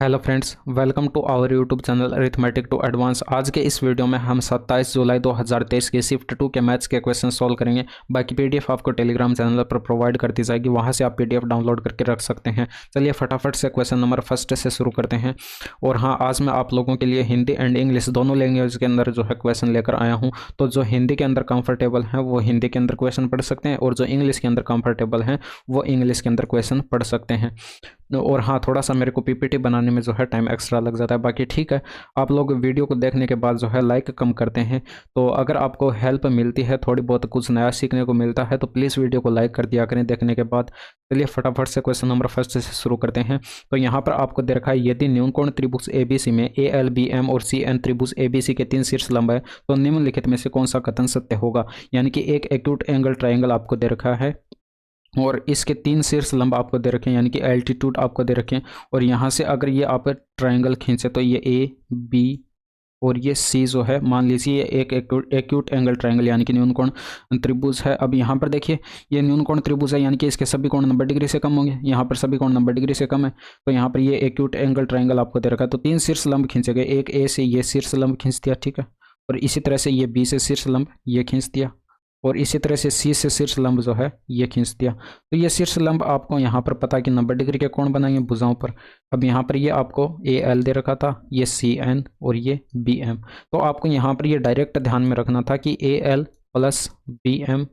Hello friends, welcome to our YouTube channel arithmetic to advance. आज के इस video में हम 27 जुलाई 2023 के शिफ्ट 2 के मैथ्स के क्वेश्चन सॉल्व करेंगे। बाकी पीडीएफ आपको टेलीग्राम चैनल पर प्रोवाइड कर दी जाएगी, वहां से आप पीडीएफ डाउनलोड करके रख सकते हैं। चलिए फटाफट से क्वेश्चन नंबर फर्स्ट से शुरू करते हैं। और हाँ, आज मैं आप लोगों के लिए हिंदी एंड इंग्लिश दोनों लैंग्वेज के अंदर जो है क्वेश्चन लेकर आया हूँ। तो जो हिंदी के अंदर कंफर्टेबल हैं वो हिंदी के अंदर क्वेश्चन पढ़ सकते हैं, और जो इंग्लिश के अंदर कंफर्टेबल हैं वो इंग्लिश के अंदर क्वेश्चन पढ़ सकते हैं। और हाँ, थोड़ा सा मेरे को पीपीटी बनाने में जो है टाइम एक्स्ट्रा लग जाता है। बाकी ठीक है, आप लोग वीडियो को देखने के बाद जो है लाइक कम करते हैं, तो अगर आपको हेल्प मिलती है, थोड़ी बहुत कुछ नया सीखने को मिलता है, तो प्लीज़ वीडियो को लाइक कर दिया करें देखने के बाद। चलिए फटाफट से क्वेश्चन नंबर फर्स्ट से शुरू करते हैं। तो यहाँ पर आपको दे रखा है, यदि न्यूनकोण त्रिभुज एबीसी में ALBM और CN त्रिभुज ABC के 3 शीर्ष लंब है, तो निम्नलिखित में से कौन सा कथन सत्य होगा। यानी कि एक एक्यूट एंगल ट्राइंगल आपको दे रखा है और इसके 3 शीर्ष लंब आपको दे रखे हैं, यानी कि एल्टीट्यूड आपको दे रखे हैं। और यहाँ से अगर ये आप ट्रायंगल खींचे तो ये AB और ये C जो है, मान लीजिए एक एक्यूट एंगल ट्रायंगल यानी कि न्यूनकोण त्रिभुज है। अब यहाँ पर देखिए, ये न्यूनकोण त्रिभुज है, यानी कि इसके सभी कोण 90 डिग्री से कम होंगे। यहाँ पर सभी कोण 90 डिग्री से कम है, तो यहाँ पर ये एक्यूट एंगल ट्रायंगल आपको दे रखा है। तो 3 शीर्ष लंब खींचे गए, एक A से ये शीर्ष लंब खींच दिया, ठीक है। और इसी तरह से ये B से शीर्ष लंब ये खींच दिया, और इसी तरह से C से शीर्ष लंब जो है ये खींच दिया। तो ये शीर्ष लंब आपको यहाँ पर पता कि 90 डिग्री के कोण बनाएंगे भुजाओं पर। अब यहाँ पर ये आपको AL दे रखा था, ये CN और ये BM। तो आपको यहाँ पर ये डायरेक्ट ध्यान में रखना था कि AL plus BM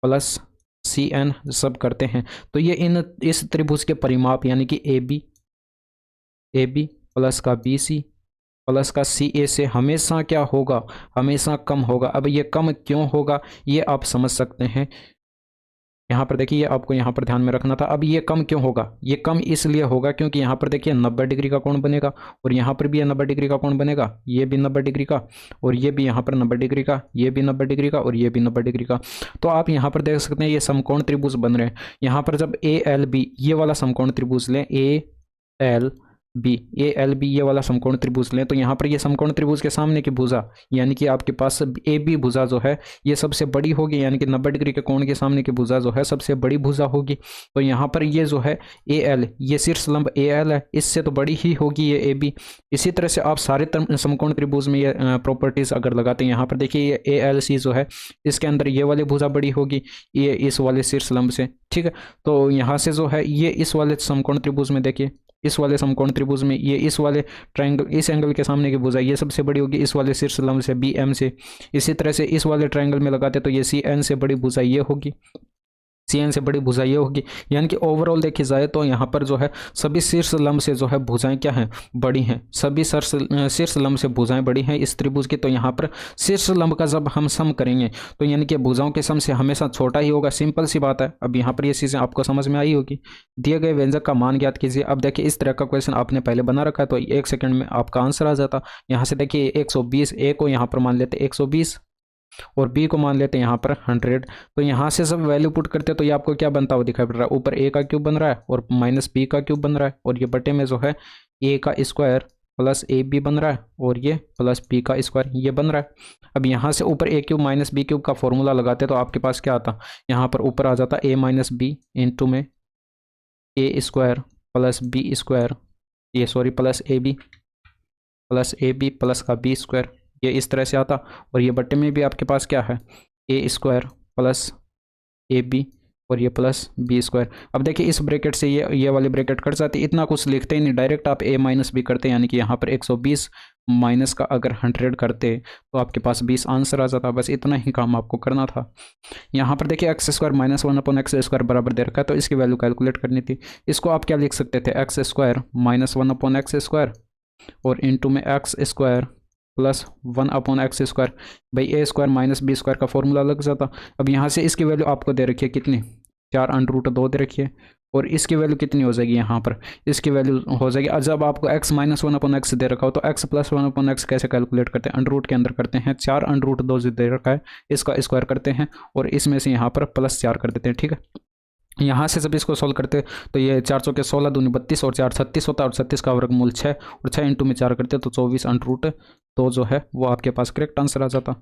plus CN सब करते हैं, तो ये इस त्रिभुज के परिमाप यानी कि AB प्लस का BC प्लस का CA से हमेशा क्या होगा, हमेशा कम होगा। अब ये कम क्यों होगा ये आप समझ सकते हैं। यहाँ पर देखिए, आपको यहाँ पर ध्यान में रखना था। अब ये कम क्यों होगा, ये कम इसलिए होगा क्योंकि यहाँ पर देखिए 90 डिग्री का कोण बनेगा, और यहाँ पर भी ये 90 डिग्री का कोण बनेगा, ये भी 90 डिग्री का, और ये भी यहाँ पर 90 डिग्री का, ये भी 90 डिग्री का, और ये भी 90 डिग्री का। तो आप यहाँ पर देख सकते हैं ये समकोण त्रिभुज बन रहे हैं। यहाँ पर जब ALB ये वाला समकोण त्रिभुज लें, ALB ये वाला समकोण त्रिभुज लें, तो यहाँ पर ये समकोण त्रिभुज के सामने की भुजा यानी कि आपके पास AB भुजा जो है ये सबसे बड़ी होगी, यानी कि 90 डिग्री के कोण के सामने की भुजा जो है सबसे बड़ी भुजा होगी। तो यहाँ पर ये जो है AL, ये शीर्ष लंब AL है, इससे तो बड़ी ही होगी ये AB। इसी तरह से आप सारे समकोण त्रिभुज में ये प्रॉपर्टीज अगर लगाते हैं, यहाँ पर देखिए ये ALC जो है इसके अंदर ये वाली भुजा बड़ी होगी ये इस वाले शीर्ष लंब से, ठीक है। तो यहाँ से जो है ये इस वाले समकोण त्रिभुज में देखिए, इस वाले समकोण त्रिभुज में ये इस वाले ट्रायंगल, इस एंगल के सामने की भुजा ये सबसे बड़ी होगी इस वाले शीर्ष लंब से BM से। इसी तरह से इस वाले ट्रायंगल में लगाते तो ये CN से बड़ी भुजा ये होगी, CN से बड़ी भुजा ये होगी। यानी कि ओवरऑल देखी जाए तो यहाँ पर जो है सभी शीर्ष लंब से जो है भुजाएं क्या हैं, बड़ी हैं। सभी शीर्ष लंब से भुजाएं बड़ी हैं इस त्रिभुज की। तो यहाँ पर शीर्ष लंब का जब हम सम करेंगे तो यानी कि भुजाओं के सम से हमेशा छोटा ही होगा, सिंपल सी बात है। अब यहाँ पर ये चीज़ें आपको समझ में आई होगी। दिए गए व्यंजक का मान ज्ञात कीजिए। अब देखिए, इस तरह का क्वेश्चन आपने पहले बना रखा है तो 1 सेकंड में आपका आंसर आ जाता। यहाँ से देखिए 120, A को यहाँ पर मान लेते 120 और B को मान लेते हैं यहाँ पर 100। तो यहाँ से सब वैल्यू पुट करते तो ये आपको क्या बनता हुआ दिखाई पड़ रहा है, ऊपर A का क्यूब बन रहा है और माइनस B का क्यूब बन रहा है, और ये बटे में जो है A का स्क्वायर प्लस AB बन रहा है, और ये प्लस B का स्क्वायर ये बन रहा है। अब यहाँ से ऊपर A cube minus B cube का फॉर्मूला लगाते तो आपके पास क्या आता, यहाँ पर ऊपर आ जाता A माइनस B इंटू में A square plus B square, ये सॉरी प्लस AB प्लस का B स्क्वायर, ये इस तरह से आता। और ये बट्टे में भी आपके पास क्या है, A स्क्वायर प्लस AB और ये प्लस B स्क्वायर। अब देखिए इस ब्रैकेट से ये वाली ब्रैकेट कट जाती, इतना कुछ लिखते ही नहीं, डायरेक्ट आप A माइनस B करते, यानी कि यहाँ पर 120 माइनस का अगर 100 करते तो आपके पास 20 आंसर आ जाता। बस इतना ही काम आपको करना था। यहाँ पर देखिए x square minus 1/x square बराबर दे रखा है, तो इसकी वैल्यू कैलकुलेट करनी थी। इसको आप क्या लिख सकते थे, x square minus 1/x square और इंटू में x square plus 1/x square. भाई A square minus B square का फॉर्मूला लग जाता। अब यहाँ से इसकी वैल्यू आपको दे रखी है कितनी, 4√2 दे रखी है, और इसकी वैल्यू कितनी हो जाएगी, यहाँ पर इसकी वैल्यू हो जाएगी। जब आपको x माइनस 1/x दे रखा हो तो x प्लस 1/x कैसे कैलकुलेट करते हैं, अंडर के अंदर करते हैं। 4√2 जो दे रखा है इसका स्क्वायर करते हैं और इसमें से यहाँ पर +4 कर देते हैं, ठीक है। यहाँ से जब इसको सोल्व करते तो ये 4 चौके 16 दूनी 32 और 4 36 होता है, और 36 का वर्गमूल 6 और 6 इंटू में 4 करते तो 24√2 जो है वो आपके पास करेक्ट आंसर आ जाता।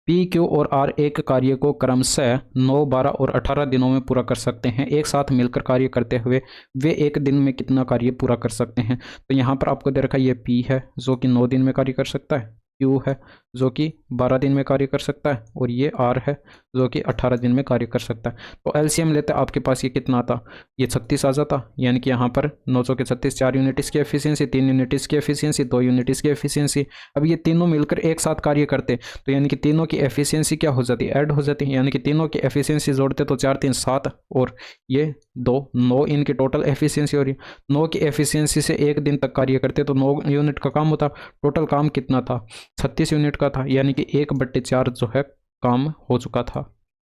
पी क्यू और आर एक कार्य को क्रमशः 9, 12 और 18 दिनों में पूरा कर सकते हैं। एक साथ मिलकर कार्य करते हुए वे एक दिन में कितना कार्य पूरा कर सकते हैं। तो यहाँ पर आपको दे रखा है ये पी है जो कि 9 दिन में कार्य कर सकता है, क्यू है जो कि 12 दिन में कार्य कर सकता है, और ये आर है जो कि 18 दिन में कार्य कर सकता है। तो एलसीएम लेते हैं, आपके पास ये कितना आता, ये 36 आ जाता, यानी कि यहाँ पर 9 के 36, 4 यूनिट्स की एफिशिएंसी, 3 यूनिट्स की एफिशिएंसी, 2 यूनिट्स की एफिशिएंसी। अब ये तीनों मिलकर एक साथ कार्य करते तो यानी कि तीनों की एफिशिएंसी क्या हो जाती, ऐड हो जाती, यानी कि तीनों की एफिशिएंसी जोड़ते तो 4 3 7 और ये 2 9 इनकी टोटल एफिशिएंसी हो रही है। 9 की एफिशिएंसी से एक दिन तक कार्य करते तो 9 यूनिट का काम होता। टोटल काम कितना था, 36 यूनिट का था, यानी कि 1/4 जो है काम हो चुका था।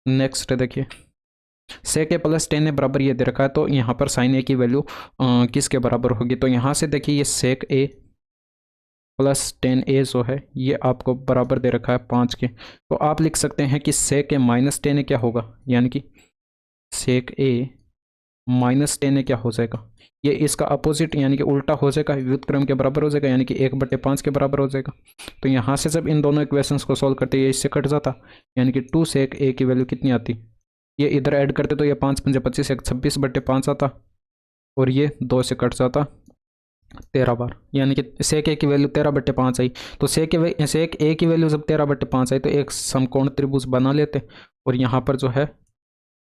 नेक्स्ट देखिए, सेक ए प्लस 10 ए बराबर ये दे रखा है, तो यहाँ पर साइन ए की वैल्यू किसके बराबर होगी, तो यहाँ से देखिए ये सेक ए प्लस 10 ए जो है ये आपको बराबर दे रखा है 5 के। तो आप लिख सकते हैं कि सेक ए माइनस 10 ए क्या होगा, यानी कि सेक ए माइनस 10 ए क्या हो जाएगा, ये इसका अपोजिट यानी कि उल्टा हो जाएगा, व्युत्क्रम के बराबर हो जाएगा, यानी कि 1/5 के बराबर हो जाएगा। तो यहाँ से जब इन दोनों इक्वेशंस को सॉल्व करते ये इससे कट जाता, यानी कि 2 सेक ए की वैल्यू कितनी आती, ये इधर ऐड करते तो ये 5 5 25 एक 26/5 आता, और ये 2 से कट जाता 13 बार, यानी कि सेक ए की वैल्यू 13/5 आई। तो सेक ए की वैल्यू जब 13/5 आई तो एक समकोण त्रिभुज बना लेते, और यहाँ पर जो है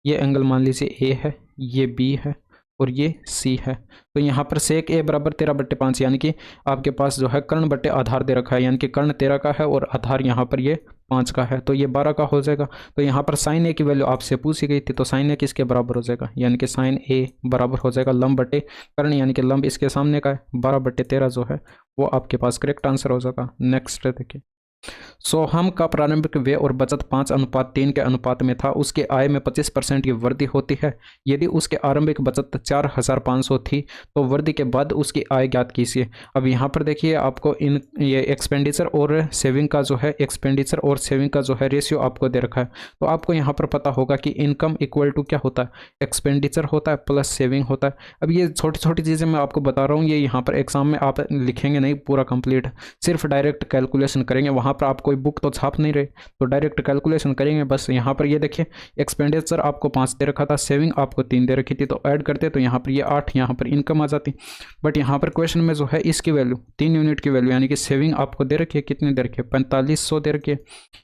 ये एंगल मान लीजिए ए है, ये बी है और ये सी है। तो यहाँ पर सेक ए बराबर 13/5, यानी कि आपके पास जो है कर्ण बटे आधार दे रखा है, यानी कि कर्ण 13 का है और आधार यहाँ पर ये 5 का है, तो ये 12 का हो जाएगा। तो यहाँ पर साइन ए की वैल्यू आपसे पूछी गई थी, तो साइन ए किसके बराबर हो जाएगा, यानी कि साइन ए बराबर हो जाएगा लंब बटे कर्ण, यानी कि लंब इसके सामने का है, 12/13 जो है वो आपके पास करेक्ट आंसर हो जाएगा। नेक्स्ट देखिए, सोहम का प्रारंभिक व्यय और बचत 5:3 के अनुपात में था, उसके आय में 25% की वृद्धि होती है। यदि उसके आरंभिक बचत 4,500 थी तो वृद्धि के बाद उसकी आय ज्ञात कीजिए। अब यहाँ पर देखिए आपको इन ये एक्सपेंडिचर और सेविंग का जो है रेशियो आपको दे रखा है। तो आपको यहाँ पर पता होगा कि इनकम इक्वल टू क्या होता है, एक्सपेंडिचर होता है प्लस सेविंग होता है। अब ये छोटी छोटी चीज़ें मैं आपको बता रहा हूँ, ये यहाँ पर एग्जाम में आप लिखेंगे नहीं पूरा कंप्लीट, सिर्फ डायरेक्ट कैलकुलेशन करेंगे, वहाँ पर आप कोई बुक तो छाप नहीं रहे, तो डायरेक्ट कैलकुलेशन करेंगे बस। यहाँ पर ये देखिए एक्सपेंडिचर आपको 5 दे रखा था, सेविंग आपको 3 दे रखी थी, तो ऐड करते तो यहाँ पर ये 8 यहाँ पर इनकम आ जाती। बट यहाँ पर क्वेश्चन में जो है इसकी वैल्यू 3 यूनिट की वैल्यू, यानी कि सेविंग आपको दे रखी है, कितनी दे रखी है 4500 दे रखी है,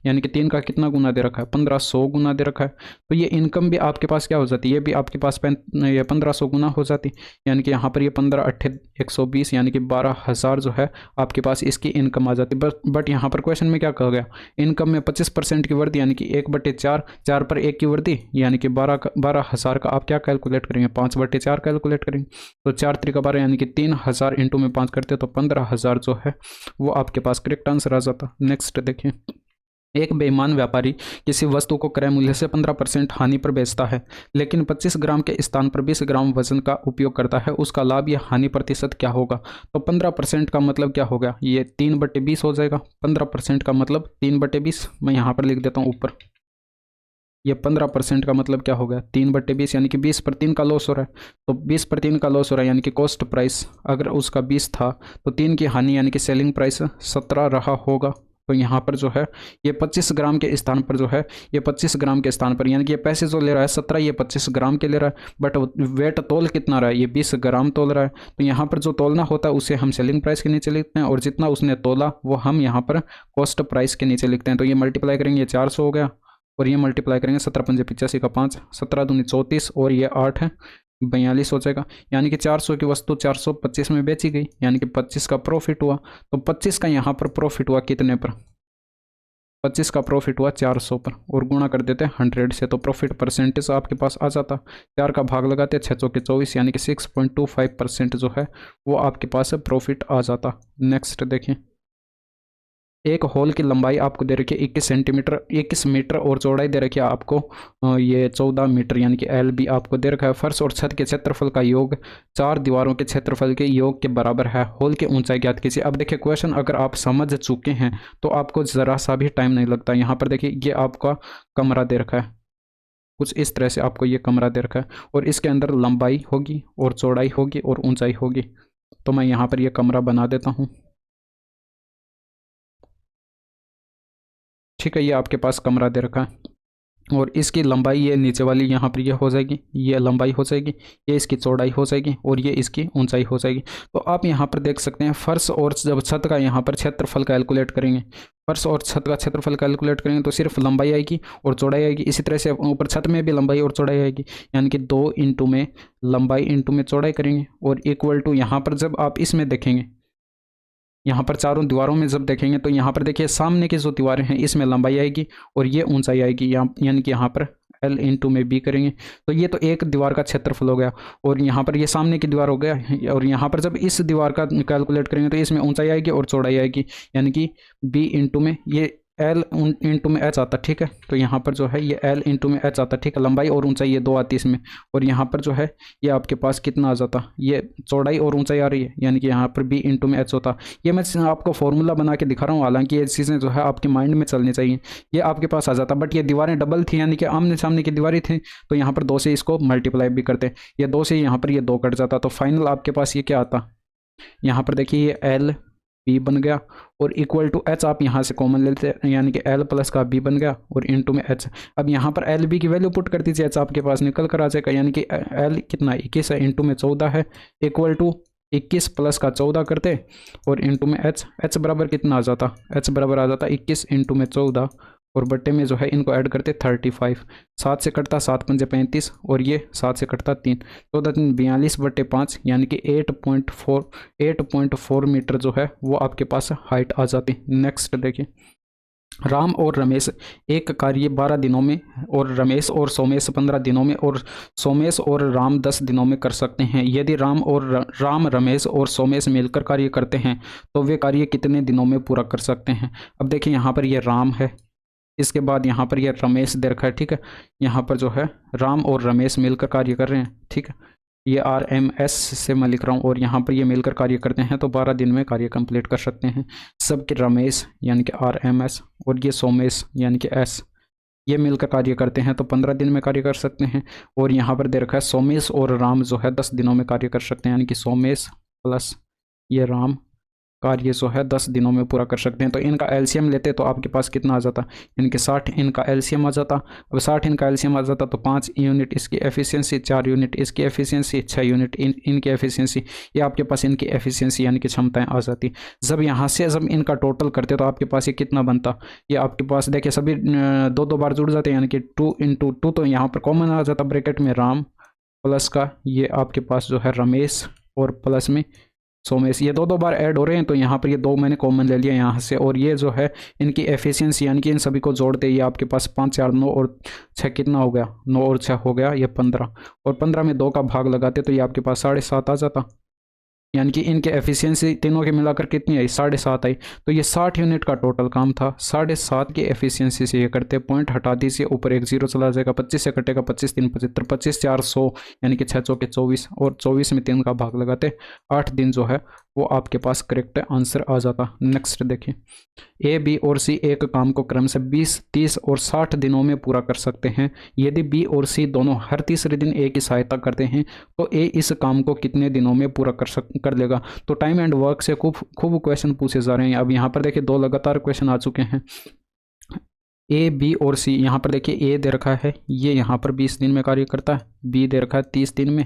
यानी कि 3 का कितना गुना दे रखा है 1500 गुना दे रखा है। तो ये इनकम भी आपके पास क्या हो जाती है, ये भी आपके पास 1500 गुना हो जाती, यानी कि यहाँ पर ये 15 8 120 यानी कि 12,000 जो है आपके पास इसकी इनकम आ जाती। बट यहाँ पर क्वेश्चन में क्या कहा गया, इनकम में 25% की वृद्धि, यानी कि 1/4, 4 पर 1 की वृद्धि, यानी कि 12,000 का आप क्या कैलकुलेट करेंगे 5/4 कैलकुलेट करेंगे। तो 4 3 12 यानी कि 3000 इंटू में 5 करते तो 15,000 जो है वो आपके पास करेक्ट आंसर आ जाता। नेक्स्ट देखिए, एक बेईमान व्यापारी किसी वस्तु को क्रय मूल्य से 15% हानि पर बेचता है, लेकिन 25 ग्राम के स्थान पर 20 ग्राम वजन का उपयोग करता है, उसका लाभ या हानि प्रतिशत क्या होगा। तो 15% का मतलब क्या होगा, ये 3/20 हो जाएगा। 15% का मतलब 3/20, मैं यहाँ पर लिख देता हूँ ऊपर, ये 15% का मतलब क्या हो गया 3/20, यानी कि 20 पर 3 का लॉस हो रहा है। तो 20 पर 3 का लॉस हो रहा है, यानी कि कॉस्ट प्राइस अगर उसका 20 था तो 3 की हानि यानी कि सेलिंग प्राइस 17 रहा होगा। तो यहाँ पर जो है ये 25 ग्राम के स्थान पर जो है ये 25 ग्राम के स्थान पर, यानी कि ये पैसे जो ले रहा है 17, ये 25 ग्राम के ले रहा है, बट वेट तोल कितना रहा है, ये 20 ग्राम तोल रहा है। तो यहाँ पर जो तोलना होता है उसे हम सेलिंग प्राइस के नीचे लिखते हैं, और जितना उसने तोला वो हम यहाँ पर कॉस्ट प्राइस के नीचे लिखते हैं। तो ये मल्टीप्लाई करेंगे, ये 400 हो गया, और ये मल्टीप्लाई करेंगे 17 पंजे 85 का 5, 17 दूनी 34, और ये 8 है 42 हो जाएगा, यानी कि 400 की वस्तु 425 में बेची गई, यानी कि 25 का प्रॉफिट हुआ। तो 25 का यहाँ पर प्रॉफिट हुआ कितने पर, 25 का प्रॉफिट हुआ 400 पर, और गुणा कर देते हैं 100 से, तो प्रॉफिट परसेंटेज आपके पास आ जाता। 4 का भाग लगाते 6 चौके 24, यानी कि 6.25% जो है वो आपके पास प्रॉफिट आ जाता। नेक्स्ट देखें, एक होल की लंबाई आपको दे रखी है 21 मीटर और चौड़ाई दे रखी है आपको ये 14 मीटर, यानी कि एल बी आपको दे रखा है। फर्श और छत के क्षेत्रफल का योग 4 दीवारों के क्षेत्रफल के योग के बराबर है। होल की ऊंचाई ज्ञात कीजिए। अब देखिए क्वेश्चन अगर आप समझ चुके हैं तो आपको ज़रा सा भी टाइम नहीं लगता। यहाँ पर देखिए ये आपका कमरा दे रखा है, कुछ इस तरह से आपको ये कमरा दे रखा है, और इसके अंदर लंबाई होगी और चौड़ाई होगी और ऊंचाई होगी। तो मैं यहाँ पर ये कमरा बना देता हूँ, ठीक है। ये आपके पास कमरा दे रखा है और इसकी लंबाई ये नीचे वाली यहाँ पर ये हो जाएगी, ये लंबाई हो जाएगी, ये इसकी चौड़ाई हो जाएगी और ये इसकी ऊंचाई हो जाएगी। तो आप यहाँ पर देख सकते हैं फर्श और जब छत का यहाँ पर क्षेत्रफल कैलकुलेट करेंगे, फर्श और छत का क्षेत्रफल कैलकुलेट करेंगे तो सिर्फ लंबाई आएगी और चौड़ाई आएगी। इसी तरह से ऊपर छत में भी लंबाई और चौड़ाई आएगी, यानी कि 2 इंटू में लंबाई इंटू में चौड़ाई करेंगे और इक्वल टू यहाँ पर जब आप इसमें देखेंगे, यहाँ पर चारों दीवारों में जब देखेंगे तो यहाँ पर देखिए सामने की जो दीवारें हैं इसमें लंबाई आएगी और ये ऊंचाई आएगी, यानी कि यहाँ पर L इंटू में B करेंगे। तो ये तो एक दीवार का क्षेत्रफल हो गया और यहाँ पर ये सामने की दीवार हो गया और यहाँ पर जब इस दीवार का कैलकुलेट करेंगे तो इसमें ऊंचाई आएगी और चौड़ाई आएगी, यानी कि B इंटू में ये L इंटू में H आता, ठीक है। तो यहाँ पर जो है ये L इंटू में H आता, ठीक है। लंबाई और ऊंचाई ये 2 आती है इसमें और यहाँ पर जो है ये आपके पास कितना आ जाता, ये चौड़ाई और ऊंचाई आ रही है, यानी कि यहाँ पर B इंटू में H होता। ये मैं आपको फॉर्मूला बना के दिखा रहा हूँ, हालांकि ये चीज़ें जो है आपके माइंड में चलनी चाहिए। ये आपके पास आ जाता, बट ये दीवारें डबल थी, यानी कि आमने सामने की दीवारें थी, तो यहाँ पर 2 से इसको मल्टीप्लाई भी करते, ये 2 से यहाँ पर ये 2 कट जाता। तो फाइनल आपके पास ये क्या आता, यहाँ पर देखिए ये L B बन गया और इक्वल टू H आप यहाँ से कॉमन लेते हैं, यानी कि L प्लस का B बन गया और इनटू में H। अब यहाँ पर L B की वैल्यू पुट कर दीजिए, H आपके पास निकल कर आ जाएगा, यानी कि L कितना 21 है, इनटू में 14 है, इक्वल टू 21 प्लस का 14 करते और इनटू में H बराबर कितना आ जाता, H बराबर आ जाता 21 इंटू में 14 और बट्टे में जो है इनको ऐड करते 35, 7 से कटता 7 पंजे 35 और ये 7 से कटता 3, 14 3 42 बट्टे 5, यानी कि 8.4 मीटर जो है वो आपके पास हाइट आ जाती। नेक्स्ट देखिए, राम और रमेश एक कार्य 12 दिनों में और रमेश और सोमेश 15 दिनों में और सोमेश और राम 10 दिनों में कर सकते हैं। यदि राम रमेश और सोमेश मिलकर कार्य करते हैं तो वे कार्य कितने दिनों में पूरा कर सकते हैं। अब देखिए यहाँ पर ये राम है, इसके बाद यहाँ पर ये रमेश दे रखा है, ठीक है। यहाँ पर जो है राम और रमेश मिलकर कार्य कर रहे हैं, ठीक है। ये RMS से मैं लिख रहा हूँ और यहाँ पर ये मिलकर कार्य करते हैं तो 12 दिन में कार्य कंप्लीट कर सकते हैं। सबके रमेश यानी कि RMS और ये सोमेश यानी कि S ये मिलकर कार्य करते हैं तो 15 दिन में कार्य कर सकते हैं। और यहाँ पर दे रखा है सोमेश और राम जो है 10 दिनों में कार्य कर सकते हैं, यानी कि सोमेश प्लस ये राम कार्य जो है 10 दिनों में पूरा कर सकते हैं। तो इनका एलसीएम लेते तो आपके पास कितना आ जाता, इनके 60 इनका एलसीएम आ जाता। अब 60 इनका एलसीएम आ जाता तो 5 यूनिट इसकी एफिशिएंसी, 4 यूनिट इसकी एफिशिएंसी, 6 यूनिट इनकी एफिशिएंसी, ये आपके पास इनकी एफिशिएंसी यानी कि क्षमताएं आ जाती। जब यहाँ से जब इनका टोटल करते तो आपके पास ये कितना बनता, ये आपके पास देखिए सभी 2 बार जुड़ जाते हैं, यानी कि 2 इंटू 2 तो यहाँ पर कॉमन आ जाता ब्रैकेट में राम प्लस का ये आपके पास जो है रमेश और प्लस में सोमेश, ये 2 बार ऐड हो रहे हैं तो यहाँ पर ये 2 मैंने कॉमन ले लिया यहाँ से। और ये जो है इनकी एफिशिएंसी यानी कि इन सभी को जोड़ते ये आपके पास 5 4 9 और 6 कितना हो गया, 9 और 6 हो गया ये 15 और 15 में 2 का भाग लगाते तो ये आपके पास 7.5 आ जाता, यानी कि इनके एफिशिएंसी तीनों के मिलाकर कितनी आई 7.5 आई। तो ये 60 यूनिट का टोटल काम था, 7.5 की एफिशिएंसी से ये करते, पॉइंट हटा दीजिए ऊपर एक 0 चला जाएगा, 25 से कटेगा 25 3 75, 25 4 100 यानी कि 6 चौके 24 और 24 में 3 का भाग लगाते 8 दिन जो है वो आपके पास करेक्ट आंसर आ जाता। नेक्स्ट देखिए, A B और C एक काम को क्रम से 20 30 और 60 दिनों में पूरा कर सकते हैं। यदि B और C दोनों हर तीसरे दिन A की सहायता करते हैं तो A इस काम को कितने दिनों में पूरा कर लेगा। तो टाइम एंड वर्क से खूब क्वेश्चन पूछे जा रहे हैं। अब यहाँ पर देखिए 2 लगातार क्वेश्चन आ चुके हैं। A B और C, यहाँ पर देखिए A दे रखा है ये यहाँ पर 20 दिन में कार्य करता है, B दे रखा है 30 दिन में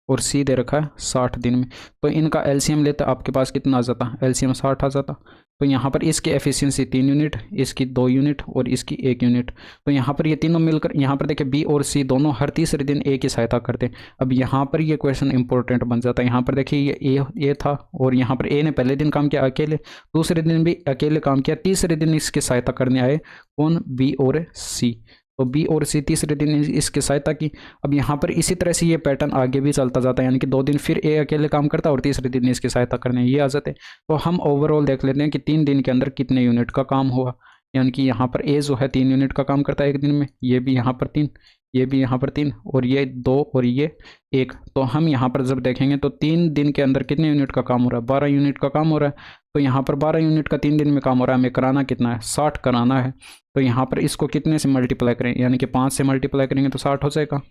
और C दे रखा है 60 दिन में। तो इनका एलसीएम लेता आपके पास कितना आ जाता, एलसीएम 60 आ जाता। तो यहाँ पर इसकी एफिशिएंसी 3 यूनिट, इसकी 2 यूनिट और इसकी 1 यूनिट। तो यहाँ पर ये तीनों मिलकर यहाँ पर देखिए B और C दोनों हर तीसरे दिन A की सहायता करते हैं। अब यहाँ पर ये क्वेश्चन इंपॉर्टेंट बन जाता है। यहाँ पर देखिए ये A था और यहाँ पर A ने पहले दिन काम किया अकेले, दूसरे दिन भी अकेले काम किया, तीसरे दिन इसकी सहायता करने आए कौन, B और C। तो B और C तीसरे दिन इसकी सहायता की। अब यहाँ पर इसी तरह से ये पैटर्न आगे भी चलता जाता है, यानी कि 2 दिन फिर A अकेले काम करता है और तीसरे दिन इसकी सहायता करने ये आ जाते। तो हम ओवरऑल देख लेते हैं कि 3 दिन के अंदर कितने यूनिट का काम हुआ, यानी कि यहाँ पर A जो है 3 यूनिट का काम करता है एक दिन में, ये भी यहाँ पर 3, ये भी यहाँ पर 3 और ये 2 और ये 1। तो हम यहाँ पर जब देखेंगे तो 3 दिन के अंदर कितने यूनिट का काम हो रहा है, 12 यूनिट का काम हो रहा है। तो यहाँ पर 12 यूनिट का 3 दिन में काम हो रहा है, हमें कराना कितना है, 60 कराना है। तो यहाँ पर इसको कितने से मल्टीप्लाई करें, यानी कि 5 से मल्टीप्लाई करेंगे तो 60 हो जाएगा। तो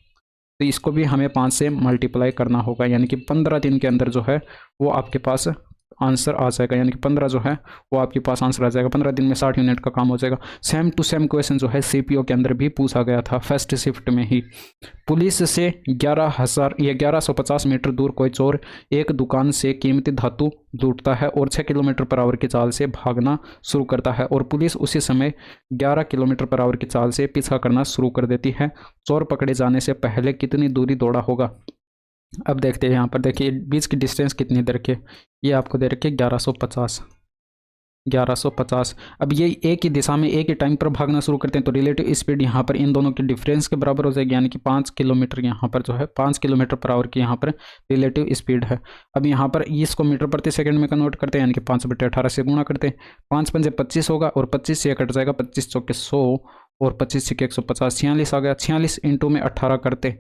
इसको भी हमें 5 से मल्टीप्लाई करना होगा, यानी कि 15 दिन के अंदर जो है वो आपके पास आंसर आ जाएगा, यानी कि 15 जो है वो आपके पास आंसर आ जाएगा। 15 दिन में 60 यूनिट का काम हो जाएगा। सेम टू सेम क्वेश्चन जो है सीपीओ के अंदर भी पूछा गया था फर्स्ट शिफ्ट में ही। पुलिस से 1150 मीटर दूर कोई चोर एक दुकान से कीमती धातु लूटता है और 6 किलोमीटर पर आवर की चाल से भागना शुरू करता है और पुलिस उसी समय 11 किलोमीटर पर आवर की चाल से पीछा करना शुरू कर देती है। चोर पकड़े जाने से पहले कितनी दूरी दौड़ा होगा? अब देखते हैं यहाँ पर, देखिए बीच की डिस्टेंस कितनी दे रखी है, ये आपको दे रखी है 1150। अब ये एक ही दिशा में एक ही टाइम पर भागना शुरू करते हैं तो रिलेटिव स्पीड यहाँ पर इन दोनों की डिफरेंस के बराबर हो जाएगी, यानी कि 5 किलोमीटर यहाँ पर जो है 5 किलोमीटर पर आवर की यहाँ पर रिलेटिव स्पीड है। अब यहाँ पर इसको मीटर प्रति सेकंड में कन्वर्ट करते हैं, यानी कि 5/18 से गुणा करते हैं। 5 पंजे 25 होगा और 25 से कट जाएगा, 25 चौके 100 और 25 से 150, 46 आ गया। 46 इंटू में 18 करते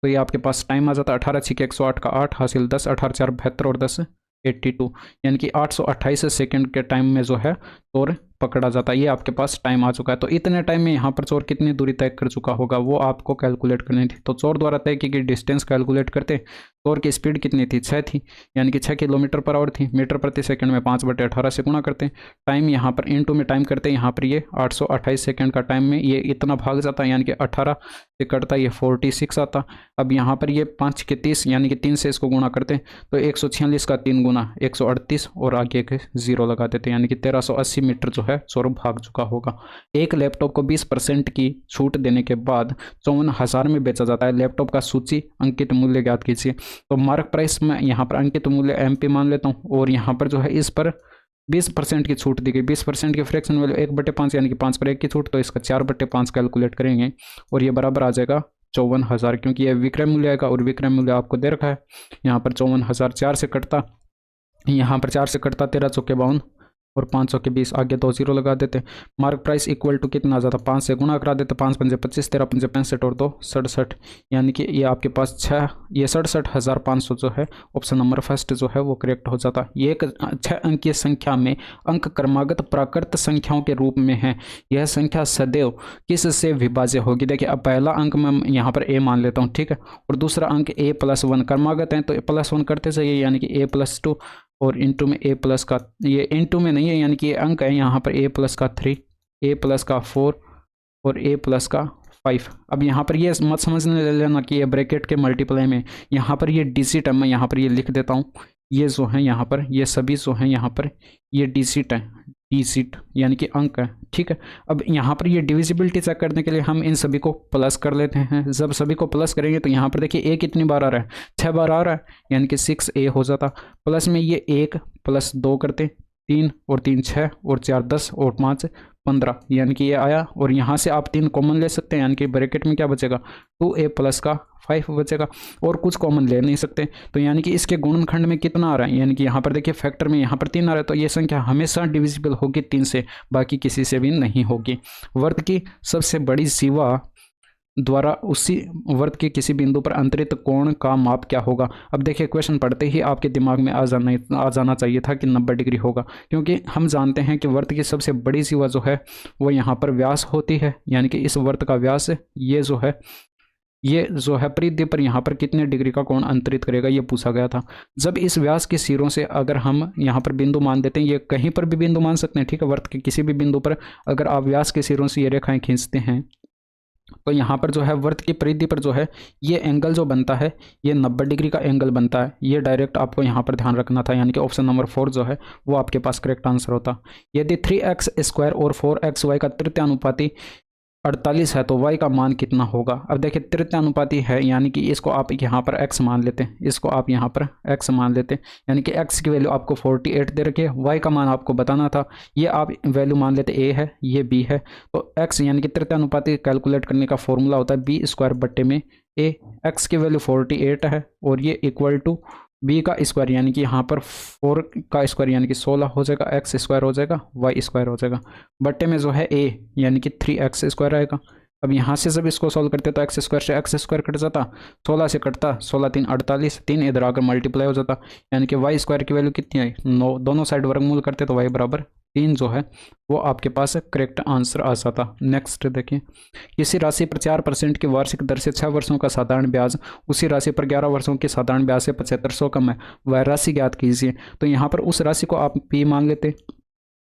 तो ये आपके पास टाइम आ जाता है 18 6 108 का 8 हासिल 10, 18 4 72 और 10 82, यानी कि 828 सेकंड के टाइम में जो है चोर पकड़ा जाता है। ये आपके पास टाइम आ चुका है। तो इतने टाइम में यहाँ पर चोर कितनी दूरी तय कर चुका होगा वो आपको कैलकुलेट करनी थी। तो चोर द्वारा तय की गई डिस्टेंस कैलकुलेट करते, चोर की स्पीड कितनी थी? 6 थी, यानी कि 6 किलोमीटर पर आवर थी। मीटर प्रति सेकंड में 5/18 से गुणा करते हैं। टाइम यहाँ पर इनटू में टाइम करते हैं, यहाँ पर ये 828 सेकंड का टाइम में ये इतना भाग जाता है, यानी कि 18 से कटता ये 46 आता। अब यहाँ पर ये 5 के 30, यानी कि 3 से इसको गुणा करते हैं तो 146 का 3 गुना 138 और आगे के 0 लगा देते हैं, यानी कि 1380 मीटर जो है चोर भाग चुका होगा। एक लैपटॉप को 20% की छूट देने के बाद 54,000 में बेचा जाता है। लैपटॉप का सूची अंकित मूल्य ज्ञात कीजिए। तो मार्क प्राइस में यहाँ पर अंकित मूल्य MP मान लेता हूँ और यहाँ पर जो है इस पर 20% की छूट दी गई। 20% की फ्रैक्शन वैल्यू 1/5, यानी कि 5 पर 1 की छूट, तो इसका 4/5 कैलकुलेट करेंगे और ये बराबर आ जाएगा 54,000, क्योंकि ये विक्रय मूल्य आएगा और विक्रय मूल्य आपको दे रखा है। यहाँ पर 54,000 4 से कटता, यहाँ पर 4 से कटता 13 चौके 52 और 5 चौके 20, आगे 2 0 लगा देते। मार्क प्राइस इक्वल टू कितना आ जाता? 5 से गुणा करा देते, 5 पंजे 25, 13 पंजे 65 और 2 67, यानी कि ये आपके पास 67,500 जो है ऑप्शन नंबर फर्स्ट जो है वो करेक्ट हो जाता। ये एक 6 अंकीय संख्या में अंक क्रमागत प्राकृत संख्याओं के रूप में है। यह संख्या सदैव किस से विभाज्य होगी? देखिए अब पहला अंक मैं यहाँ पर a मान लेता हूँ, ठीक है, और दूसरा अंक a+1 क्रमागत है तो a+1 करते जाइए, यानी कि a+2 और इंटू में a प्लस का, ये इंटू में नहीं है, यानी कि ये अंक है यहाँ पर a प्लस का 3, a प्लस का 4 और a प्लस का 5। अब यहाँ पर ये मत समझने ले लेना कि ये ब्रैकेट के मल्टीप्लाई में, यहाँ पर ये डिजिट है, मैं यहाँ पर ये लिख देता हूँ। ये जो है यहाँ पर ये सभी जो है यहाँ पर ये डिजिट है, डिजिट यानी कि अंक है, ठीक है। अब यहाँ पर ये डिविजिबिलिटी चेक करने के लिए हम इन सभी को प्लस कर लेते हैं। जब सभी को प्लस करेंगे तो यहाँ पर देखिए a कितनी बार आ रहा है? 6 बार आ रहा है, यानी कि 6a हो जाता। प्लस में ये 1 + 2 करते, 3 और 3 6 और 4 10 और 5 15, यानी कि ये आया। और यहाँ से आप 3 कॉमन ले सकते हैं, यानी कि ब्रैकेट में क्या बचेगा? 2a प्लस का 5 बचेगा और कुछ कॉमन ले नहीं सकते। तो यानी कि इसके गुणनखंड में कितना आ रहा है? यानी कि यहाँ पर देखिए फैक्टर में यहाँ पर 3 आ रहा है, तो ये संख्या हमेशा डिविजिबल होगी 3 से, बाकी किसी से भी नहीं होगी। वर्त की सबसे बड़ी सीमा द्वारा उसी वर्त के किसी बिंदु पर अंतरित कोण का माप क्या होगा? अब देखिए क्वेश्चन पढ़ते ही आपके दिमाग में आ जाना चाहिए था कि 90 डिग्री होगा, क्योंकि हम जानते हैं कि वर्त की सबसे बड़ी सीमा जो है वो यहाँ पर व्यास होती है, यानी कि इस वर्त का व्यास ये जो है परिधि पर यहाँ पर कितने डिग्री का कोण अंतरित करेगा, ये पूछा गया था। जब इस व्यास के सिरों से अगर हम यहाँ पर बिंदु मान देते हैं, ये कहीं पर भी बिंदु मान सकते हैं, ठीक है, वर्त के किसी भी बिंदु पर अगर आप व्यास के सिरों से ये रेखाएं खींचते हैं तो यहाँ पर जो है वर्त की परिधि पर जो है ये एंगल जो बनता है ये 90 डिग्री का एंगल बनता है। ये डायरेक्ट आपको यहाँ पर ध्यान रखना था, यानी कि ऑप्शन नंबर 4 जो है वो आपके पास करेक्ट आंसर होता। यदि 3x² और 4xy का तृतीयानुपाती 48 है तो y का मान कितना होगा? अब देखिए तृतीयानुपाती है, यानी कि इसको आप यहाँ पर x मान लेते हैं, इसको आप यहाँ पर x मान लेते हैं, यानी कि x की वैल्यू आपको 48 दे रखी है, y का मान आपको बताना था, ये आप वैल्यू मान लेते a है, ये b है। तो x यानी कि तृतीयानुपाती कैलकुलेट करने का फॉर्मूला होता है b² बट्टे में a। x की वैल्यू 48 है और ये इक्वल टू b का स्क्वायर, यानी कि यहाँ पर 4 का स्क्वायर यानी कि 16 हो जाएगा, x² हो जाएगा, y² हो जाएगा, बट्टे में जो है a यानी कि 3x² आएगा। अब यहाँ से जब इसको सॉल्व करते तो x² से x² कट जाता, 16 से कटता, 16 3 48, 3 इधर आकर मल्टीप्लाई हो जाता, यानी कि y² की वैल्यू कितनी आई? 9। दोनों साइड वर्गमूल करते तो y बराबर 3 जो है वो आपके पास करेक्ट आंसर आ जाता। नेक्स्ट देखिए, किसी राशि पर 4% की वार्षिक दर से 6 वर्षों का साधारण ब्याज उसी राशि पर 11 वर्षों के साधारण ब्याज से 7500 कम है, वह राशि ज्ञात कीजिए। तो यहाँ पर उस राशि को आप पी मान लेते।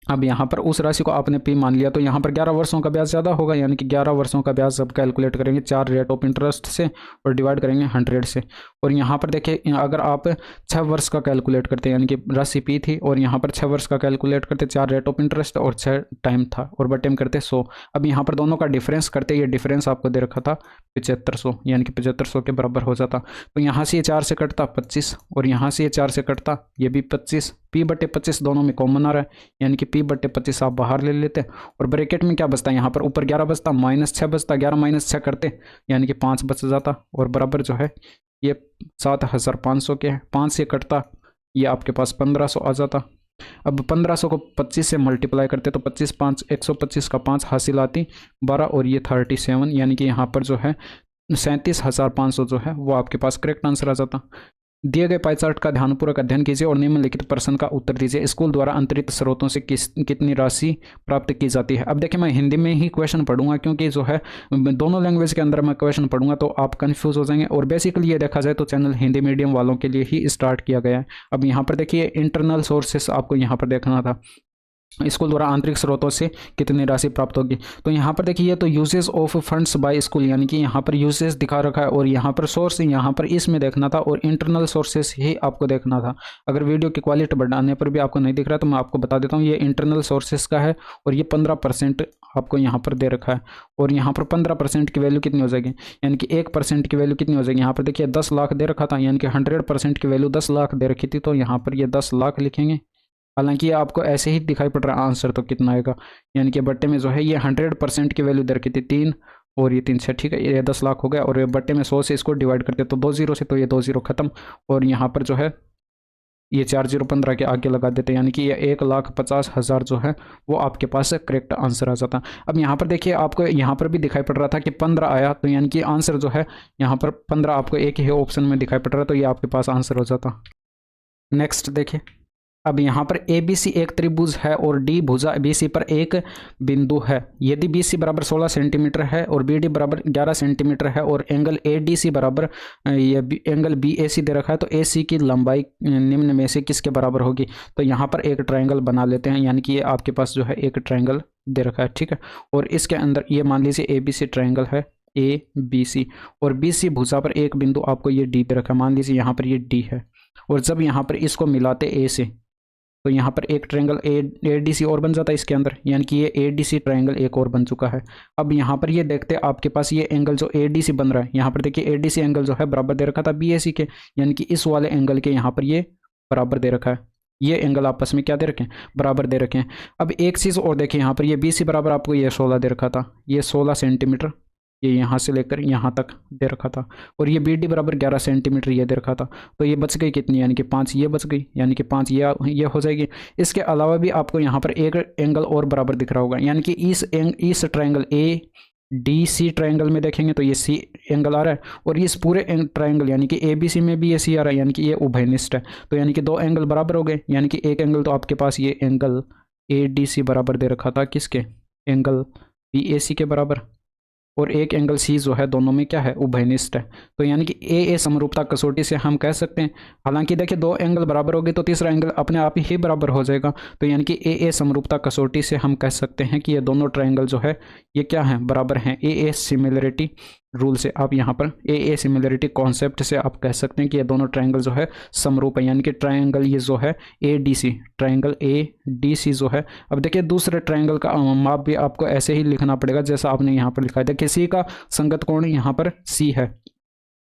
अब यहाँ पर उस राशि को आपने पी मान लिया तो यहाँ पर 11 वर्षों का ब्याज ज़्यादा होगा, यानी कि 11 वर्षों का ब्याज जब कैलकुलेट करेंगे 4 रेट ऑफ इंटरेस्ट से और डिवाइड करेंगे 100 से। और यहाँ पर देखिए अगर आप 6 वर्ष का कैलकुलेट करते यानी कि राशि पी थी और यहाँ पर 6 वर्ष का कैलकुलेट करते 4 रेट ऑफ इंटरेस्ट और 6 टाइम था और बटे में करते 100। अब यहाँ पर दोनों का डिफरेंस करते, ये डिफरेंस आपको दे रखा था 7500, यानी कि 7500 के बराबर हो जाता। तो यहाँ से ये 4 से कटता 25 और यहाँ से ये 4 से कटता ये भी 25। पी बटे 25 दोनों में कॉमन आ रहा है, यानी कि पी बटे 25 आप बाहर ले लेते और ब्रैकेट में क्या बचता है, यहाँ पर ऊपर 11 बचता, -6 बचता, 11 - 6 करते यानी कि 5 बच जाता और बराबर जो है ये 7500 के है। 5 से कटता ये आपके पास 1500 आ जाता। अब 1500 को 25 से मल्टीप्लाई करते तो 25 5 125 का 5 हासिल आती 12 और ये 37, यानी कि यहाँ पर जो है 37,500 जो है वो आपके पास करेक्ट आंसर आ जाता। दिए गए पाई चार्ट का ध्यानपूर्वक अध्ययन कीजिए और निम्नलिखित प्रश्न का उत्तर दीजिए। स्कूल द्वारा अंतरित स्रोतों से कितनी राशि प्राप्त की जाती है। अब देखिए मैं हिंदी में ही क्वेश्चन पढ़ूंगा क्योंकि जो है दोनों लैंग्वेज के अंदर मैं क्वेश्चन पढ़ूंगा तो आप कंफ्यूज हो जाएंगे। और बेसिकली ये देखा जाए तो चैनल हिंदी मीडियम वालों के लिए ही स्टार्ट किया गया है। अब यहाँ पर देखिए इंटरनल सोर्सेस आपको यहाँ पर देखना था, स्कूल द्वारा आंतरिक स्रोतों से कितनी राशि प्राप्त होगी। तो यहाँ पर देखिए तो uses of funds by school, यानी कि यहाँ पर यूजेस दिखा रखा है और यहाँ पर सोर्स यहाँ पर इसमें देखना था और इंटरनल सोर्सेस ही आपको देखना था। अगर वीडियो की क्वालिटी बढ़ाने पर भी आपको नहीं दिख रहा तो मैं आपको बता देता हूँ ये इंटरनल सोर्सेस का है और ये 15% आपको यहाँ पर दे रखा है। और यहाँ पर 15% की वैल्यू कितनी हो जाएगी, यानी कि 1% की वैल्यू कितनी हो जाएगी। यहाँ पर देखिए 10 लाख दे रखा था, यानी कि 100% की वैल्यू 10 लाख दे रखी थी, तो यहाँ पर ये 10 लाख लिखेंगे। हालांकि ये आपको ऐसे ही दिखाई पड़ रहा है, आंसर तो कितना आएगा, यानी कि बट्टे में जो है ये 100% की वैल्यू दे रखी थी 3 और ये 3 से, ठीक है, ये 10 लाख हो गया। और ये बट्टे में 100 से इसको डिवाइड करते तो 2 0 से, तो ये 2 0 खत्म और यहाँ पर जो है ये 4 0 15 के आगे लगा देते, यानी कि ये 1,50,000 जो है वो आपके पास करेक्ट आंसर आ जाता। अब यहाँ पर देखिए आपको यहाँ पर भी दिखाई पड़ रहा था कि 15 आया, तो यानी कि आंसर जो है यहाँ पर 15 आपको एक ही ऑप्शन में दिखाई पड़ रहा है, तो ये आपके पास आंसर हो जाता। नेक्स्ट देखिए, अब यहाँ पर ABC एक त्रिभुज है और D भुजा BC पर एक बिंदु है। यदि BC बराबर 16 सेंटीमीटर है और BD बराबर 11 सेंटीमीटर है और एंगल ADC बराबर ये एंगल BAC दे रखा है, तो AC की लंबाई निम्न में से किसके बराबर होगी। तो यहाँ पर एक ट्रायंगल बना लेते हैं, यानी कि ये आपके पास जो है एक ट्रायंगल दे रखा है, ठीक है। और इसके अंदर ये मान लीजिए ABC ट्रायंगल है ABC और BC भुजा पर एक बिंदु आपको ये D दे रखा है, मान लीजिए यहाँ पर ये D है। और जब यहाँ पर इसको मिलाते A से तो यहाँ पर एक ट्रायंगल ADC और बन जाता है इसके अंदर, यानी कि ये ADC ट्रायंगल एक और बन चुका है। अब यहाँ पर ये देखते हैं आपके पास ये एंगल जो ADC बन रहा है, यहाँ पर देखिए ADC एंगल जो है बराबर दे रखा था BAC के, यानी कि इस वाले एंगल के यहाँ पर ये बराबर दे रखा है। ये एंगल आपस में क्या दे रखे हैं, बराबर दे रखे हैं। अब एक चीज़ और देखिए, यहाँ पर ये BC बराबर आपको ये 16 दे रखा था, ये 16 सेंटीमीटर ये यहाँ से लेकर यहाँ तक दे रखा था। और ये BD बराबर 11 सेंटीमीटर ये दे रखा था, तो ये बच गई कितनी, यानी कि 5 ये बच गई, यानी कि 5 ये हो जाएगी। इसके अलावा भी आपको यहाँ पर एक एंगल और बराबर दिख रहा होगा, यानी कि इस ट्रायंगल ADC ट्रायंगल में देखेंगे तो ये C एंगल आ रहा है और इस पूरे ट्रायंगल यानी कि ABC में भी ये C आ रहा है, यानी कि ये उभयनिष्ठ है। तो यानी कि 2 एंगल बराबर हो गए, यानी कि एक एंगल तो आपके पास ये एंगल ADC बराबर दे रखा था किसके, एंगल BAC के बराबर, और एक एंगल C जो है दोनों में क्या है, उभयनिष्ठ है। तो यानी कि AA समरूपता कसौटी से हम कह सकते हैं, हालांकि देखिए 2 एंगल बराबर हो गए तो तीसरा एंगल अपने आप ही बराबर हो जाएगा। तो यानी कि AA समरूपता कसौटी से हम कह सकते हैं कि ये दोनों ट्रायंगल जो है ये क्या है, बराबर हैं। AA सिमिलरिटी रूल से आप यहाँ पर AA सिमिलरिटी कॉन्सेप्ट से आप कह सकते हैं कि ये दोनों ट्रायंगल जो है समरूप है, यानी कि ट्रायंगल ये जो है ADC ट्रायंगल ADC जो है। अब देखिए दूसरे ट्रायंगल का माप भी आपको ऐसे ही लिखना पड़ेगा जैसा आपने यहाँ पर लिखा है। देखिए C का संगत कोण यहाँ पर C है,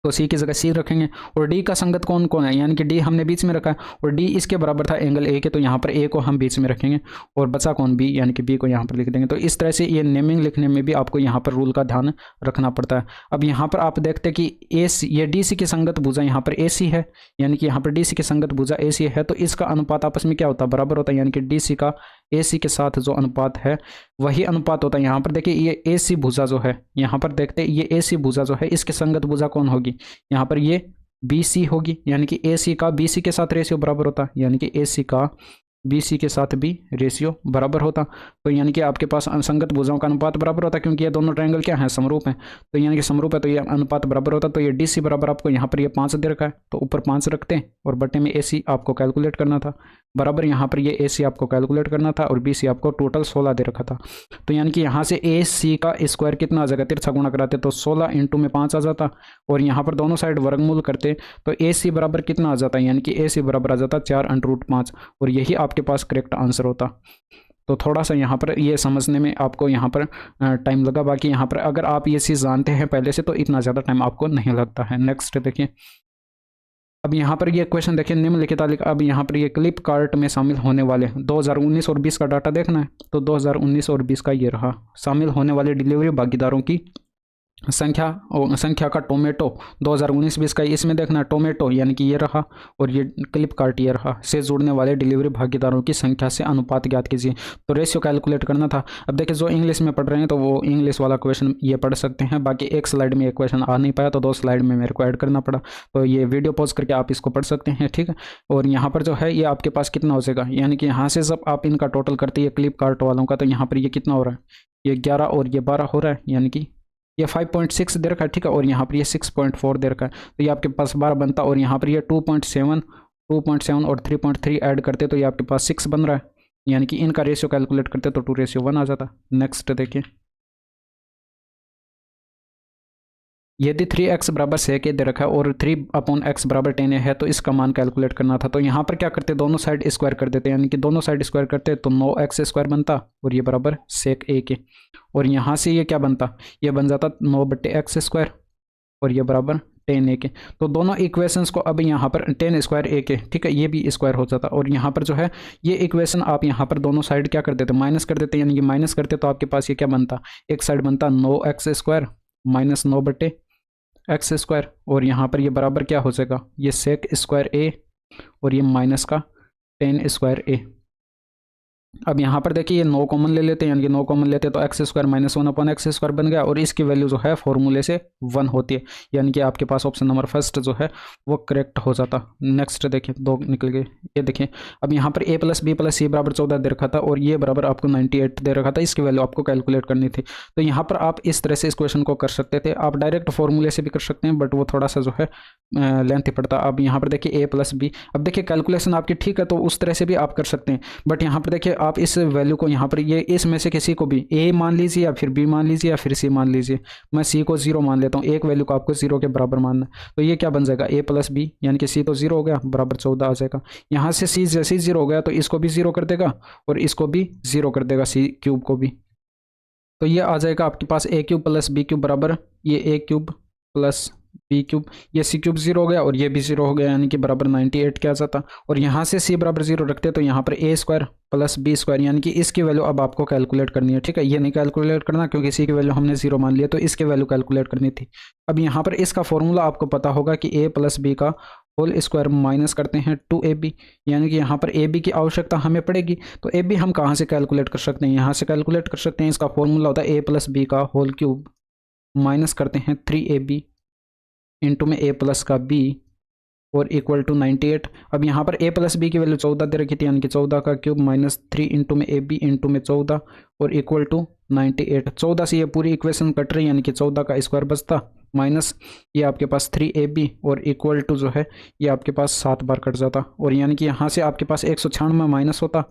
तो C की जगह C रखेंगे। और D का संगत कोण कौन है, यानी कि D हमने बीच में रखा है और D इसके बराबर था एंगल A के, तो यहाँ पर A को हम बीच में रखेंगे और बचा कौन B, यानी कि B को यहाँ पर लिख देंगे। तो इस तरह से ये नेमिंग लिखने में भी आपको यहाँ पर रूल का ध्यान रखना पड़ता है। अब यहाँ पर आप देखते हैं कि ये DC की संगत भुजा यहाँ पर AC है, यानी कि यहाँ पर DC की संगत भुजा AC है, तो इसका अनुपात आपस में क्या होता है, बराबर होता है, यानी कि DC का AC के साथ जो अनुपात है वही अनुपात होता है। यहाँ पर देखिए ये AC भुजा जो है, यहाँ पर देखते हैं ये AC भुजा जो है इसके संगत भुजा कौन होगी, यहाँ पर ये BC होगी, यानी कि AC का BC के साथ रेशियो बराबर होता है, यानी कि AC का BC के साथ भी रेशियो बराबर होता। तो यानी कि आपके पास असंगत भुजाओं का अनुपात बराबर होता, क्योंकि ये दोनों ट्रायंगल क्या है, समरूप हैं। तो यानी कि समरूप है तो ये अनुपात बराबर होता। तो ये DC बराबर आपको यहाँ पर ये 5 दे रखा है, तो ऊपर 5 रखते हैं और बटे में AC आपको कैलकुलेट करना था, बराबर यहाँ पर ये AC आपको कैलकुलेट करना था और BC आपको टोटल 16 दे रखा था। तो यानी कि यहाँ से AC का स्क्वायर कितना आ जाएगा, तिरछा गुणा कराते तो 16 इंटू में 5 आ जाता, और यहाँ पर दोनों साइड वर्गमूल करते तो AC बराबर कितना आ जाता, यानी कि AC बराबर आ जाता 4√5, और यही आपके पास करेक्ट आंसर होता। तो थोड़ा सा यहाँ पर ये समझने में आपको यहाँ पर टाइम लगा, बाकी यहाँ पर अगर आप ये चीज़ जानते हैं पहले से तो इतना ज़्यादा टाइम आपको नहीं लगता है। नेक्स्ट देखिए, अब यहाँ पर ये क्वेश्चन देखिए, निम्नलिखित तालिका, अब यहाँ पर ये क्लिप कार्ट में शामिल होने वाले 2019 और 20 का डाटा देखना है। तो 2019 और 20 का ये रहा, शामिल होने वाले डिलीवरी भागीदारों की संख्या का टोमेटो 2019-20 का इसमें देखना है, टोमेटो यानी कि ये रहा, और ये क्लिप कार्ट ये रहा, से जुड़ने वाले डिलीवरी भागीदारों की संख्या से अनुपात ज्ञात कीजिए। तो रेशियो कैलकुलेट करना था। अब देखिए, जो इंग्लिश में पढ़ रहे हैं तो वो इंग्लिश वाला क्वेश्चन ये पढ़ सकते हैं, बाकी एक स्लाइड में ये क्वेश्चन आ नहीं पाया तो 2 स्लाइड में मेरे को ऐड करना पड़ा, तो ये वीडियो पॉज करके आप इसको पढ़ सकते हैं, ठीक है। और यहाँ पर जो है ये आपके पास कितना हो जाएगा, यानी कि यहाँ से जब आप इनका टोटल करते हैं क्लिप कार्ट वालों का, तो यहाँ पर ये कितना हो रहा है, ये 11 और ये 12 हो रहा है, यानी कि ये 5.6 दे रखा है, ठीक है, और यहाँ पर ये 6.4 दे रखा है, तो ये आपके पास 12 बनता, और यहाँ पर ये 2.7 और 3.3 ऐड करते तो ये आपके पास 6 बन रहा है, यानी कि इनका रेशियो कैलकुलेट करते तो 2:1 आ जाता। नेक्स्ट देखिए, यदि 3x बराबर 6 दे रखा है और 3/x बराबर 10 है तो इसका मान कैलकुलेट करना था। तो यहाँ पर क्या करते, दोनों साइड स्क्वायर कर देते, यानी कि दोनों साइड स्क्वायर करते तो 9x स्क्वायर बनता और ये बराबर sec a, और यहाँ से ये क्या बनता, ये बन जाता 9/x स्क्वायर और ये बराबर 10 तो दोनों इक्वेशंस को अब यहाँ पर 10 स्क्वायर a, ठीक है, ये भी स्क्वायर हो जाता, और यहाँ पर जो है ये इक्वेशन आप यहाँ पर दोनों साइड क्या कर देते, माइनस कर देते, यानी कि माइनस करते तो आपके पास ये क्या बनता, एक साइड बनता 9x square minus 9/x square, और यहाँ पर ये बराबर क्या हो जाएगा, ये sec स्क्वायर a और ये माइनस का 10 स्क्वायर a। अब यहाँ पर देखिए ये 9 कॉमन ले लेते हैं, यानी कि 9 कॉमन लेते हैं तो x square minus 1/x square बन गया, और इसकी वैल्यू जो है फॉर्मूले से 1 होती है, यानी कि आपके पास ऑप्शन नंबर फर्स्ट जो है वो करेक्ट हो जाता। नेक्स्ट देखिए, 2 निकल गए। ये देखिए, अब यहाँ पर a + b + c बराबर 14 दे रखा था और ये बराबर आपको 98 दे रखा था, इसकी वैल्यू आपको कैलकुलेट करनी थी। तो यहाँ पर आप इस तरह से इस क्वेश्चन को कर सकते थे, आप डायरेक्ट फॉर्मूले से भी कर सकते हैं, बट वो थोड़ा सा जो है लेंथी पड़ता। अब यहाँ पर देखिए a + b, अब देखिए कैलकुलेशन आपकी ठीक है तो उस तरह से भी आप कर सकते हैं, बट यहाँ पर देखिए आप इस वैल्यू को यहाँ पर ये इसमें से किसी को भी a मान लीजिए या फिर b मान लीजिए या फिर c मान लीजिए, मैं c को 0 मान लेता हूँ, एक वैल्यू को आपको 0 के बराबर मानना है। तो ये क्या बन जाएगा, a + b, यानी कि c तो 0 हो गया, बराबर 14 आ जाएगा। यहाँ से c जैसे ही 0 हो गया तो इसको भी 0 कर देगा और इसको भी 0 कर देगा, c³ को भी। तो ये आ जाएगा आपके पास a³ + b³ बराबर ये a³ + b³, ये c³ 0 हो गया और ये भी 0 हो गया, यानी कि बराबर 98 क्या जाता। और यहाँ से c बराबर 0 रखते तो यहाँ पर a² + b², यानी कि इसकी वैल्यू अब आपको कैलकुलेट करनी है, ठीक है, ये नहीं कैलकुलेट करना क्योंकि c की वैल्यू हमने 0 मान लिया, तो इसकी वैल्यू कैलकुलेट करनी थी। अब यहाँ पर इसका फॉर्मूला आपको पता होगा कि a + b का होल स्क्वायर माइनस करते हैं 2ab, यानी कि यहाँ पर ab की आवश्यकता हमें पड़ेगी, तो ab हम कहाँ से कैलकुलेट कर सकते हैं, यहाँ से कैलकुलेट कर सकते हैं। इसका फॉर्मूला होता है a + b का होल क्यूब माइनस करते हैं 3ab इंटू में a + का b और इक्वल टू 98। अब यहाँ पर a + b की वैल्यू 14 दे रखी थी, यानी कि 14 का क्यूब माइनस 3 इंटू में ab इंटू में 14 और इक्वल टू 98। 14 से ये पूरी इक्वेशन कट रही है, यानी कि 14 का स्क्वायर बचता माइनस ये आपके पास 3ab और इक्वल टू जो है ये आपके पास 7 बार कट जाता, और यानी कि यहाँ से आपके पास 196 माइनस होता,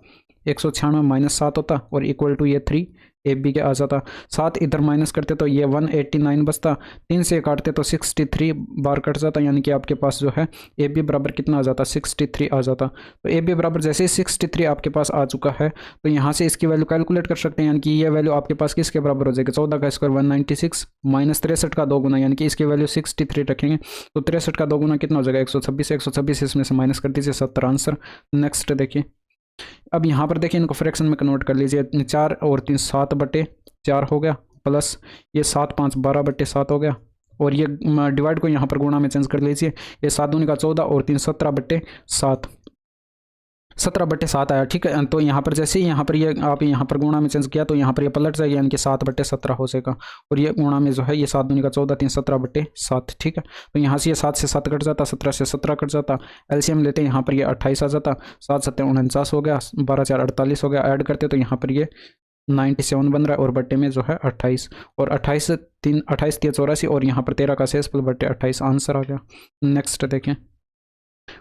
196 माइनस 7 होता और इक्वल टू ये 3ab के आ जाता। 7 इधर माइनस करते तो ये 189 बचता, 3 से काटते तो 63 बार कट जाता, यानी कि आपके पास जो है ab बराबर कितना आ जाता, 63 आ जाता। तो ab बराबर जैसे ही 63 आपके पास आ चुका है तो यहाँ से इसकी वैल्यू कैलकुलेट कर सकते हैं, यानी कि ये वैल्यू आपके पास किसके बराबर हो जाएगी, 14 का स्क्वायर 196 माइनस 63 का 2 गुना, यानी कि इसकी वैल्यू 63 रखेंगे तो 63 का 2 गुना कितना हो जाएगा, 126। 126 इसमें से माइनस कर दीजिए, 70 आंसर। नेक्स्ट देखिए, अब यहाँ पर देखिए इनको फ्रैक्शन में कन्वर्ट कर लीजिए, 4 और 3 7/4 हो गया, प्लस ये 7 5 12/7 हो गया, और ये डिवाइड को यहाँ पर गुणा में चेंज कर लीजिए, ये 7 दूनी का 14 और 3 17/7। 17/7 आया, ठीक है। तो यहाँ पर जैसे ही यहाँ पर ये आप यहाँ पर गुणा में चेंज किया तो यहाँ पर ये पलट जाएगा, यानी कि 7/17 हो जाएगा। और ये गुणा में जो है ये 7 दूनी का 14, 3 17/7, ठीक है। तो यहाँ से ये 7 से 7 कट जाता, 17 से 17 कट जाता, एलसीएम लेते हैं यहाँ पर ये 28 आ जाता, 7 7 49 हो गया, 12 4 48 हो गया, ऐड करते तो यहाँ पर ये 97 बन रहा है और बट्टे में जो है 28, और 28 3 84 और यहाँ पर 13 का शेष पल बट्टे 28 आंसर आ गया। नेक्स्ट देखें,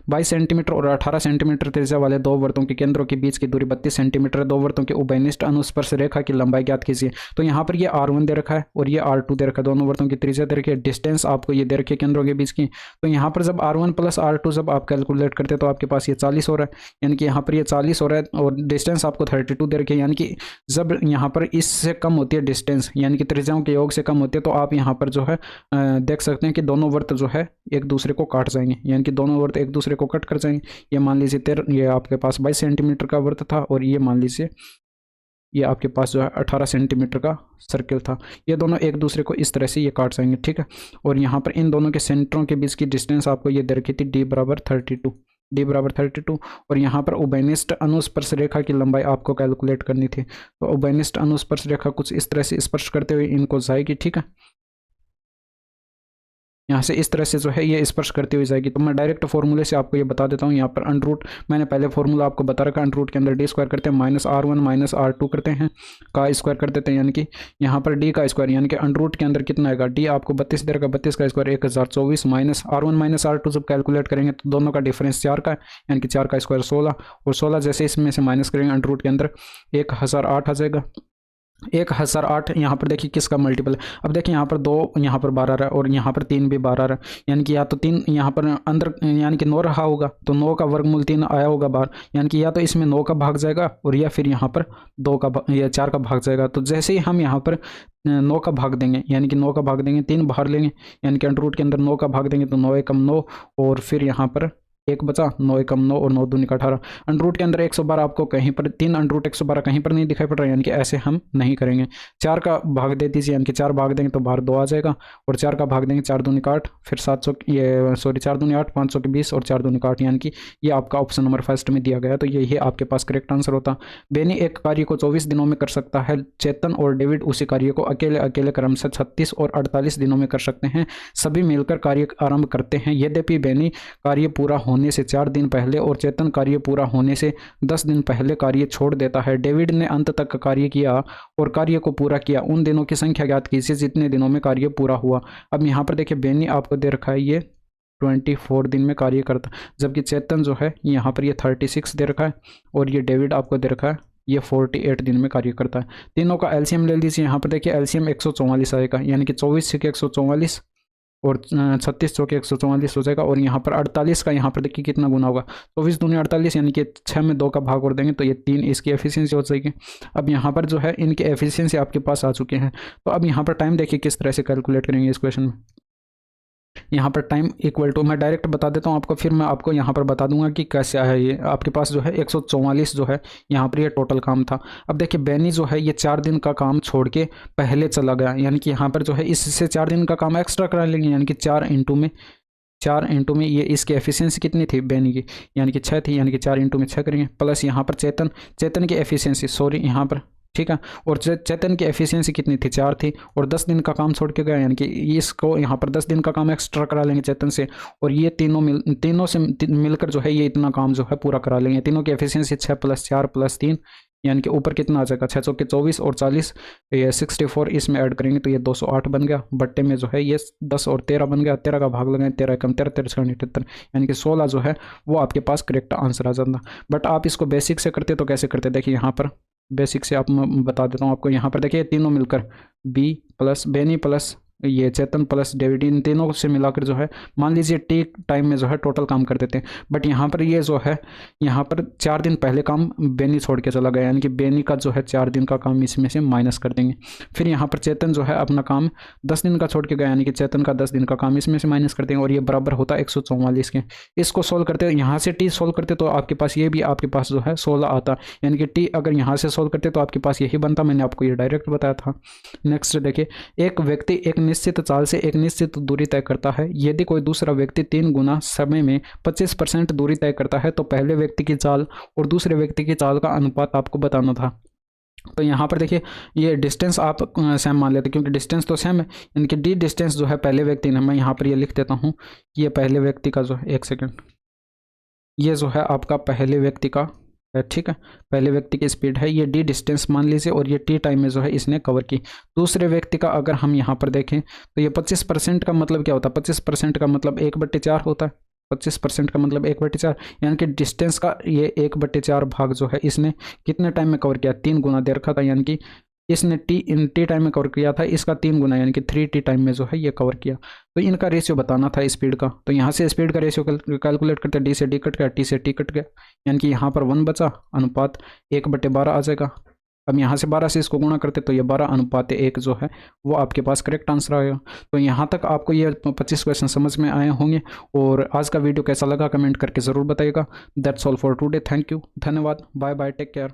22 सेंटीमीटर और 18 सेंटीमीटर त्रिज्या वाले दो वृत्तों के केंद्रों के बीच की दूरी 32 सेंटीमीटर, दो वृत्तों के उभयनिष्ठ अनुस्पर्श रेखा की लंबाई ज्ञात कीजिए। तो यहाँ पर ये R1 दे रखा है और ये R2 दे रखा है, दोनों वृत्तों की त्रिज्या दे रखी है, डिस्टेंस आपको ये दे रखी है केंद्रों के बीच की। तो यहाँ पर जब R1 + R2 जब आप कैलकुलेट करते हैं तो आपके पास ये 40 हो रहा है, यानी कि यहाँ पर ये 40 हो रहा है, और डिस्टेंस आपको 32 दे रखी है, यानी कि जब यहाँ पर इससे कम होती है डिस्टेंस, यानी कि त्रिज्याओं के योग से कम होती है, तो आप यहाँ पर जो है देख सकते हैं कि दोनों वृत्त जो है एक दूसरे को काट जाएंगे, यानी कि दोनों वृत्त एक दूसरे को कट कर जाएंगे। ये मान लीजिए ये आपके पास 22 सेंटीमीटर का वृत्त था और ये मान लीजिए ये आपके पास जो है 18 सेंटीमीटर का सर्किल था, ये दोनों एक दूसरे को इस तरह से ये काट जाएंगे, ठीक है। और यहाँ पर इन दोनों के सेंटरों के बीच की डिस्टेंस आपको ये दे रखी थी d = 32, और यहाँ पर उभयनिष्ठ अनुस्पर्श रेखा की लंबाई आपको कैलकुलेट करनी थी। तो उभयनिष्ठ अनुस्पर्श रेखा कुछ इस तरह से स्पर्श करते हुए इनको जाएगी, ठीक है, यहाँ से इस तरह से जो है ये स्पर्श करती हुई जाएगी। तो मैं डायरेक्ट फॉर्मूले से आपको ये बता देता हूँ। यहाँ पर अंडर मैंने पहले फॉर्मूला आपको बता रखा, अंडर के अंदर d² करते हैं, -R1 - R2 करते हैं, का स्क्वायर कर देते हैं, यानी कि यहाँ पर d का स्क्वायर, यानी कि अंडर के अंदर कितना आएगा, d आपको 32 दे रखा, 32 का स्क्वायर 1024, -R1 - R2 जब कैलकुलेट करेंगे तो दोनों का डिफरेंस 4 का है, यानी कि 4 का स्क्वायर 16, और 16 जैसे इसमें से माइनस करेंगे अंडर के अंदर 1008 आ जाएगा। 1008 यहाँ पर देखिए किसका मल्टीपल है, अब देखिए यहाँ पर 2 यहाँ पर 12 रहा है और यहाँ पर 3 भी 12 रहा है, यानी कि या तो 3 यहाँ पर अंदर यानी कि 9 रहा होगा तो 9 का वर्गमूल 3 आया होगा बाहर, यानी कि या तो इसमें 9 का भाग जाएगा और या फिर यहाँ पर 2 का या 4 का भाग जाएगा। तो जैसे ही हम यहाँ पर 9 का भाग देंगे, यानी कि 9 का भाग देंगे, 3 बाहर लेंगे, यानी कि अंडर रूट के अंदर 9 का भाग देंगे तो 9 एकम 9, और फिर यहाँ पर 1 बचा, 9 एकम 9 और 9 दूनी का 18। अंडर रूट के अंदर 112 आपको कहीं पर 3 अंडर रूट 112 कहीं पर नहीं दिखाई पड़ रहा है, यानी कि ऐसे हम नहीं करेंगे। 4 का भाग दे दीजिए, यानी कि 4 भाग देंगे तो बाहर 2 आ जाएगा, और 4 का भाग देंगे 4 दूनी का 8, फिर 4 दूनी 8, 500 के 20 और 4 दूनी का 8, यानी कि ये आपका ऑप्शन नंबर फर्स्ट में दिया गया। तो यही आपके पास करेक्ट आंसर होता। बेनी एक कार्य को 24 दिनों में कर सकता है, चेतन और डेविड उसी कार्य को अकेले अकेले क्रम से 36 और 48 दिनों में कर सकते हैं। सभी मिलकर कार्य आरंभ करते हैं। यद्यपि बेनी कार्य पूरा होने से 4 दिन पहले और चेतन कार्य पूरा होने से 10 दिन पहले कार्य छोड़ देता है। डेविड ने अंत तक कार्य किया और कार्य को पूरा किया। उन दिनों की संख्या ज्ञात कीजिए जितने दिनों में कार्य पूरा हुआ। अब यहाँ पर देखिए बेनी आपको दे रखा है ये 24 दिन में कार्य करता, जबकि चेतन जो है यहाँ पर ये 36 दे रखा है और ये डेविड आपको दे रखा है ये 48 दिन में कार्य करता है। तीनों का एलसीएम ले लीजिए। यहाँ पर देखिए एलसीएम 144 आएगा, यानी कि 24 से 144 और 36 चौके 144 हो जाएगा, और यहाँ पर 48 का यहाँ पर देखिए कितना गुना होगा, 24 दूनी 48, यानी कि 6 में 2 का भाग और देंगे तो ये 3 इसकी एफिशिएंसी हो जाएगी। अब यहाँ पर जो है इनकी एफिशिएंसी आपके पास आ चुके हैं। तो अब यहाँ पर टाइम देखिए किस तरह से कैलकुलेट करेंगे इस क्वेश्चन में। यहाँ पर टाइम इक्वल टू मैं डायरेक्ट बता देता हूँ आपको, फिर मैं आपको यहाँ पर बता दूंगा कि कैसे है। ये आपके पास जो है 144 जो है यहाँ पर ये टोटल काम था। अब देखिए बेनी जो है ये 4 दिन का काम छोड़ के पहले चला गया, यानी कि यहाँ पर जो है इससे 4 दिन का काम एक्स्ट्रा करा लेंगे, यानी कि 4 इंटू में ये इसकी एफिशिएंसी कितनी थी बेनी की, यानी कि 6 थी, यानी कि 4 इंटू में 6 करेंगे, प्लस यहाँ पर चेतन की एफिशिएंसी यहाँ पर, ठीक है, और चेतन की एफिशिएंसी कितनी थी 4 थी, और 10 दिन का काम छोड़ के गया, यानी कि इसको यहाँ पर 10 दिन का काम एक्स्ट्रा करा लेंगे चेतन से, और ये तीनों से मिलकर जो है ये इतना काम जो है पूरा करा लेंगे। तीनों की एफिशिएंसी 6 + 4 + 3, यानी कि ऊपर कितना आ जाएगा 6 चौके 24 और 40, ये 64 इसमें ऐड करेंगे तो ये 208 बन गया। बट्टे में जो है ये 10 और 13 बन गया, 13 का भाग लगाएं, 13 एकम 13, 13 78, यानी कि 16 जो है वो आपके पास करेक्ट आंसर आ जाता। बट आप इसको बेसिक से करते तो कैसे करते, देखिए यहाँ पर बेसिक से आप मैं बता देता हूँ आपको। यहाँ पर देखिए तीनों मिलकर बी प्लस बेनी प्लस ये चेतन प्लस डेविड, इन तीनों से मिलाकर जो है मान लीजिए टी टाइम में जो है टोटल काम कर देते हैं। बट यहाँ पर ये जो है यहाँ पर 4 दिन पहले काम बेनी छोड़ के चला गया, यानी कि बेनी का जो है 4 दिन का काम इसमें से माइनस कर देंगे। फिर यहाँ पर चेतन जो है अपना काम 10 दिन का छोड़ के गया, यानी कि चेतन का 10 दिन का काम इसमें से माइनस कर देंगे, और ये बराबर होता है 144 के। इसको सोल्व करते यहाँ से टी सोल्व करते तो आपके पास ये भी आपके पास जो है 16 आता, यानी कि टी अगर यहाँ से सोल्व करते तो आपके पास यही बनता। मैंने आपको ये डायरेक्ट बताया था। नेक्स्ट देखिए, एक व्यक्ति एक निश्चित चाल से एक निश्चित दूरी तय करता है। यदि कोई दूसरा व्यक्ति 3 गुना समय में 25% दूरी तय करता है तो पहले व्यक्ति की चाल और दूसरे व्यक्ति की चाल का अनुपात आपको बताना था। तो यहाँ पर देखिए ये डिस्टेंस आप सेम मान लेते क्योंकि डिस्टेंस तो सेम है, इनकी डी डिस्टेंस जो है पहले व्यक्ति ने, मैं यहाँ पर ये लिख देता हूँ कि ये पहले व्यक्ति का जो है, एक सेकेंड, ये जो है आपका पहले व्यक्ति का है, ठीक है, पहले व्यक्ति की स्पीड है, ये डी डिस्टेंस मान लीजिए और ये टी टाइम में जो है इसने कवर की। दूसरे व्यक्ति का अगर हम यहाँ पर देखें तो ये 25% का मतलब क्या होता है, 25% का मतलब 1/4 होता है, 25% का मतलब 1/4, यानी कि डिस्टेंस का ये 1/4 भाग जो है इसने कितने टाइम में कवर किया, 3 गुना दे रखा था, यानी कि इसने टी टाइम में कवर किया था, इसका 3 गुना यानी कि 3t टाइम में जो है ये कवर किया। तो इनका रेशियो बताना था स्पीड का, तो यहाँ से स्पीड का रेशियो कैलकुलेट करते हैं, डी से डी कट गया, टी से टी कट गया, यानी कि यहाँ पर 1 बचा, अनुपात 1/12 आ जाएगा। अब यहाँ से 12 से इसको गुणा करते तो ये 12:1 जो है वो आपके पास करेक्ट आंसर आएगा। तो यहाँ तक आपको ये 25 क्वेश्चन समझ में आए होंगे, और आज का वीडियो कैसा लगा कमेंट करके ज़रूर बताइएगा। That's all for today, thank you, धन्यवाद, बाय बाय, टेक केयर।